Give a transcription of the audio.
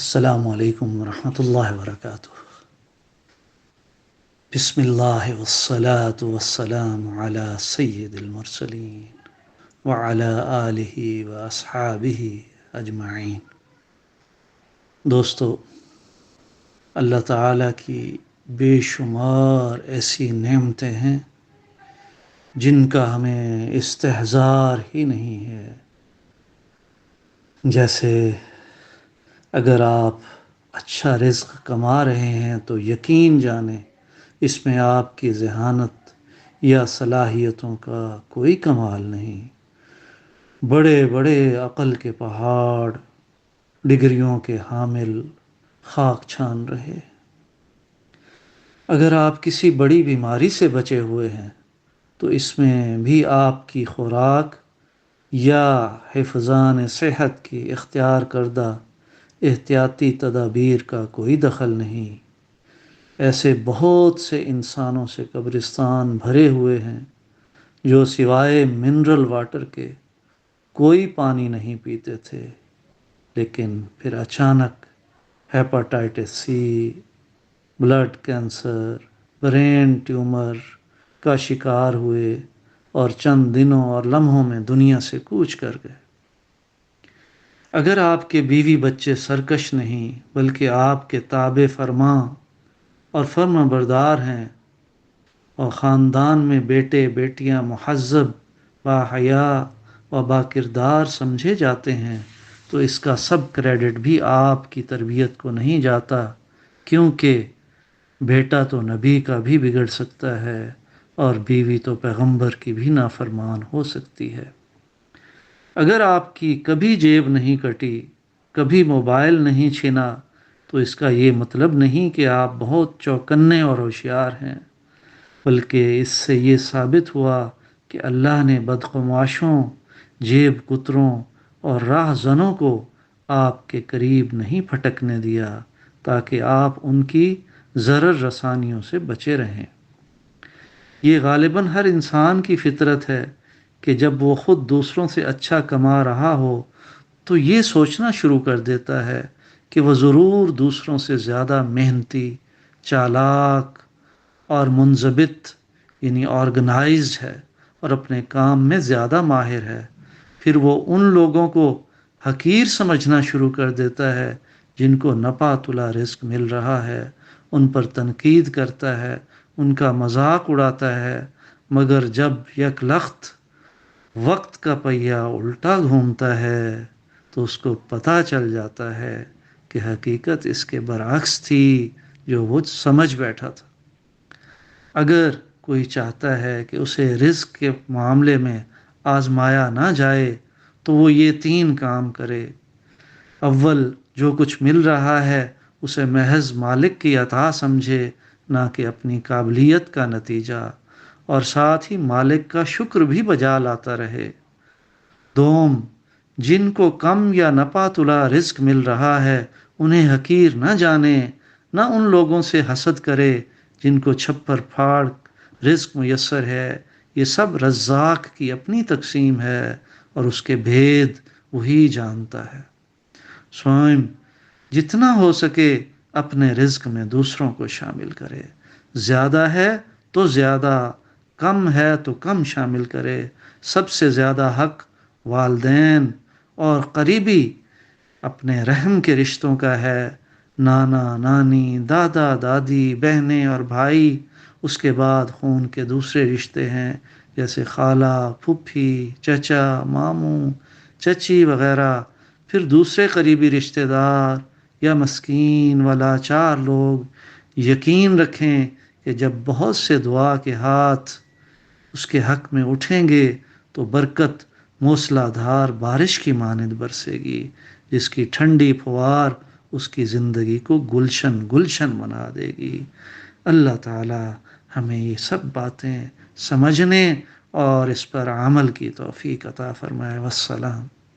السلام علیکم ورحمۃ اللہ وبرکاتہ۔ بسم اللہ والصلاة والسلام علی سید المرسلین وعلی آلہ واصحابہ اجمعین۔ دوستو، اللہ تعالیٰ کی بے شمار ایسی نعمتیں ہیں جن کا ہمیں استحضار ہی نہیں ہے۔ جیسے اگر آپ اچھا رزق کما رہے ہیں تو یقین جانیں اس میں آپ کی ذہانت یا صلاحیتوں کا کوئی کمال نہیں۔ بڑے بڑے عقل کے پہاڑ، ڈگریوں کے حامل خاک چھان رہے۔ اگر آپ کسی بڑی بیماری سے بچے ہوئے ہیں تو اس میں بھی آپ کی خوراک یا حفظان صحت کی اختیار کردہ احتیاطی تدابیر کا کوئی دخل نہیں۔ ایسے بہت سے انسانوں سے قبرستان بھرے ہوئے ہیں جو سوائے منرل واٹر کے کوئی پانی نہیں پیتے تھے، لیکن پھر اچانک hepatitis C, blood cancer, brain tumour کا شکار ہوئے اور چند دنوں اور لمحوں میں دنیا سے کوچ کر گئے۔ اگر آپ کے بیوی بچے سرکش نہیں بلکہ آپ کے تابع فرماں اور فرما بردار ہیں اور خاندان میں بیٹے بیٹیاں مہذب، باحیا و باکردار سمجھے جاتے ہیں تو اس کا سب کریڈٹ بھی آپ کی تربیت کو نہیں جاتا، کیونکہ بیٹا تو نبی کا بھی بگڑ سکتا ہے اور بیوی تو پیغمبر کی بھی نافرمان ہو سکتی ہے۔ اگر آپ کی کبھی جیب نہیں کٹی، کبھی موبائل نہیں چھینا تو اس کا یہ مطلب نہیں کہ آپ بہت چوکنے اور ہوشیار ہیں، بلکہ اس سے یہ ثابت ہوا کہ اللہ نے بدقماشوں، جیب کتروں اور راہ زنوں کو آپ کے قریب نہیں پھٹکنے دیا تاکہ آپ ان کی ضرر رسانیوں سے بچے رہیں۔ یہ غالباً ہر انسان کی فطرت ہے کہ جب وہ خود دوسروں سے اچھا کما رہا ہو تو یہ سوچنا شروع کر دیتا ہے کہ وہ ضرور دوسروں سے زیادہ محنتی، چالاک اور منضبط یعنی آرگنائزڈ ہے اور اپنے کام میں زیادہ ماہر ہے۔ پھر وہ ان لوگوں کو حقیر سمجھنا شروع کر دیتا ہے جن کو نپا تلا رزق مل رہا ہے، ان پر تنقید کرتا ہے، ان کا مذاق اڑاتا ہے، مگر جب یک لخت وقت کا پہیہ الٹا گھومتا ہے تو اس کو پتہ چل جاتا ہے کہ حقیقت اس کے برعکس تھی جو وہ سمجھ بیٹھا تھا۔ اگر کوئی چاہتا ہے کہ اسے رزق کے معاملے میں آزمایا نہ جائے تو وہ یہ 3 کام کرے۔ اول، جو کچھ مل رہا ہے اسے محض مالک کی عطا سمجھے، نہ کہ اپنی قابلیت کا نتیجہ، اور ساتھ ہی مالک کا شکر بھی بجا لاتا رہے۔ دوم، جن کو کم یا نپا تلا رزق مل رہا ہے انہیں حقیر نہ جانے، نہ ان لوگوں سے حسد کرے جن کو چھپر پھاڑ رزق میسر ہے۔ یہ سب رزاق کی اپنی تقسیم ہے اور اس کے بھید وہی جانتا ہے۔ سوئم، جتنا ہو سکے اپنے رزق میں دوسروں کو شامل کرے، زیادہ ہے تو زیادہ، کم ہے تو کم شامل کرے۔ سب سے زیادہ حق والدین اور قریبی اپنے رحم کے رشتوں کا ہے، نانا نانی، دادا دادی، بہنیں اور بھائی۔ اس کے بعد خون کے دوسرے رشتے ہیں جیسے خالہ، پھوپھی، چچا، ماموں، چچی وغیرہ۔ پھر دوسرے قریبی رشتہ دار یا مسکین و لاچار لوگ۔ یقین رکھیں کہ جب بہت سے دعا کے ہاتھ اس کے حق میں اٹھیں گے تو برکت موسلا دھار بارش کی مانند برسے گی، جس کی ٹھنڈی پھوار اس کی زندگی کو گلشن گلشن بنا دے گی۔ اللہ تعالی ہمیں یہ سب باتیں سمجھنے اور اس پر عمل کی توفیق عطا فرمائے۔ والسلام۔